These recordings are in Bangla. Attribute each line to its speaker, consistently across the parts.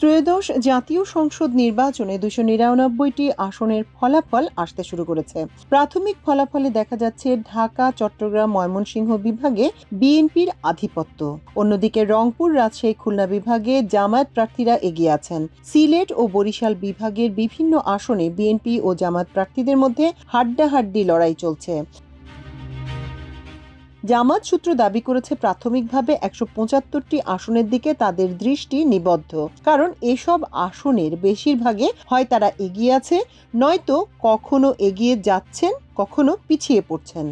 Speaker 1: ত্রয়োদশ জাতীয় সংসদ নির্বাচনে 299টি আসনের ফলাফল আসতে শুরু করেছে। প্রাথমিক ফলাফলে দেখা যাচ্ছে ঢাকা, চট্টগ্রাম, ময়মনসিংহ বিভাগে বিএনপির আধিপত্য। অন্যদিকে রংপুর, রাজশাহী, খুলনা বিভাগে জামায়াত প্রার্থীরা এগিয়ে আছেন। সিলেট ও বরিশাল বিভাগের বিভিন্ন আসনে বিএনপি ও জামায়াত প্রার্থীদের মধ্যে হাড্ডাহাড্ডি লড়াই চলছে। জামায়াত সূত্র দাবি করেছে প্রাথমিকভাবে 175টি আসনের দিকে তাদের দৃষ্টি নিবদ্ধ, কারণ এসব আসনের বেশিরভাগে হয় তারা এগিয়ে আছে, নয়তো কখনো এগিয়ে যাচ্ছেন, কখনো পিছিয়ে পড়ছেন।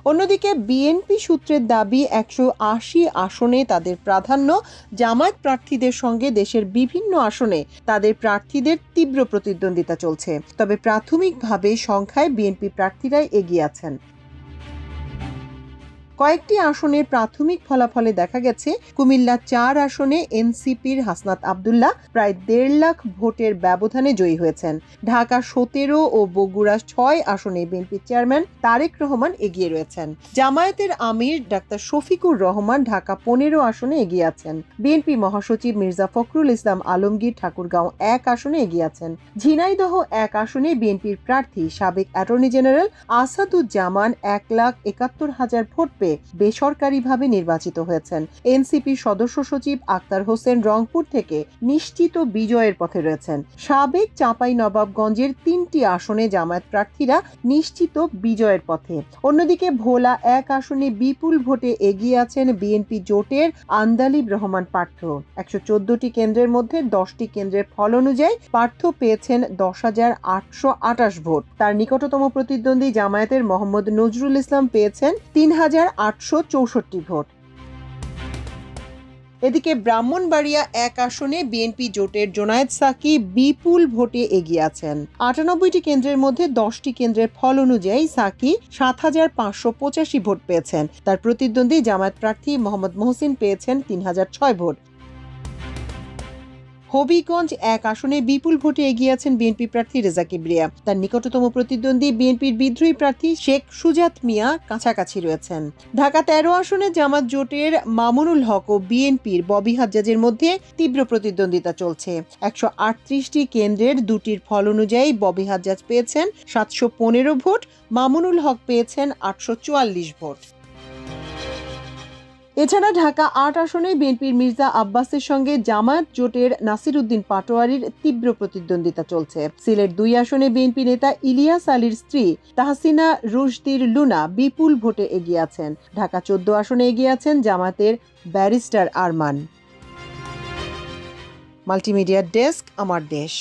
Speaker 1: অন্যদিকে বিএনপি সূত্রের দাবি 180 আসনে তাদের প্রাধান্য। জামায়াত প্রার্থীদের সঙ্গে দেশের বিভিন্ন আসনে তাদের প্রার্থীদের তীব্র প্রতিদ্বন্দ্বিতা চলছে, তবে প্রাথমিকভাবে সংখ্যায় বিএনপি প্রার্থীরাই এগিয়ে আছেন। কয়েকটি আসনের প্রাথমিক ফলাফলে দেখা গেছে কুমিল্লা 4 আসনে এনসিপির হাসনাত আব্দুল্লাহ প্রায় 1.5 লাখ ভোটের ব্যবধানে জয়ী হয়েছেন। ঢাকা 17 ও বগুড়া 6 আসনে বিএনপি চেয়ারম্যান তারেক রহমান এগিয়ে রয়েছেন। জামায়াতের আমির ডাক্তার শফিকুর রহমান ঢাকা 15 আসনে এগিয়ে আছেন। বিএনপি মহাসচিব মির্জা ফখরুল ইসলাম আলমগীর ঠাকুরগাঁও 1 আসনে এগিয়ে আছেন। ঝিনাইদহ 1 আসনে বিএনপির প্রার্থী সাবেক অ্যাটর্নি জেনারেল আসাদুজ্জামান 1,71,000 ভোট পেয়ে বেসরকারিভাবে নির্বাচিত হয়েছেন। এনসিপির সদস্য সচিব আক্তার হোসেন রংপুর থেকে নিশ্চিত বিজয়ের পথে রয়েছেন। সাবেক চাঁপাইনবাবগঞ্জের 3টি আসনে জামায়াত প্রার্থীরা নিশ্চিত বিজয়ের পথে। অন্যদিকে ভোলা 1 আসনে বিপুল ভোটে এগিয়ে আছেন বিএনপি জোটের আন্দালিব রহমান পার্থ। 114টি কেন্দ্রের মধ্যে 10টি কেন্দ্রের ফল অনুযায়ী পার্থ পেয়েছেন 10,828 ভোট। তার নিকটতম প্রতিদ্বন্দ্বী জামায়াতের মোহাম্মদ নজরুল ইসলাম পেয়েছেন 3,864 ভোট। এদিকে ব্রাহ্মণবাড়িয়া 1 আসনে বিএনপি জোটের জোনায়েদ সাকি বিপুল ভোটে এগিয়ে আছেন। 98টি কেন্দ্রের মধ্যে 10টি কেন্দ্রের ফল অনুযায়ী সাকি 7,585 ভোট পেয়েছেন। তার প্রতিদ্বন্দ্বী জামায়াত প্রার্থী মোহাম্মদ মহসিন পেয়েছেন 3,006 ভোট। হবিগঞ্জ 1 আসনে বিপুল ভোটে এগিয়ে আছেন বিএনপি প্রার্থী রেজা কিবরিয়া। তার নিকটতম প্রতিদ্বন্দ্বী বিএনপির বিদ্রোহী প্রার্থী শেখ সুজাত মিয়া কাছাকাছি রয়েছেন। ঢাকা 13 আসনে জামাত জোটের মামুনুল হক ও বিএনপির ববি হাজ্জাজের মধ্যে তীব্র প্রতিদ্বন্দ্বিতা চলছে। 138টি কেন্দ্রের 2টির ফল অনুযায়ী ববি হাজ্জাজ পেয়েছেন 715 ভোট, মামুনুল হক পেয়েছেন 844 ভোট। এছাড়া ঢাকা 8 আসনে বিএনপির মির্জা আব্বাসের সঙ্গে জামায়াত জোটের নাসির উদ্দিন পাটোয়ারির তীব্র প্রতিদ্বন্দ্বিতা চলছে। সিলেট 2 আসনে বিএনপি নেতা ইলিয়াস আলীর স্ত্রী তাহসিনা রুশদির লুনা বিপুল ভোটে এগিয়ে আছেন। ঢাকা 14 আসনে এগিয়ে আছেন জামায়াতের ব্যারিস্টার আরমান। মাল্টিমিডিয়া ডেস্ক, আমার দেশ।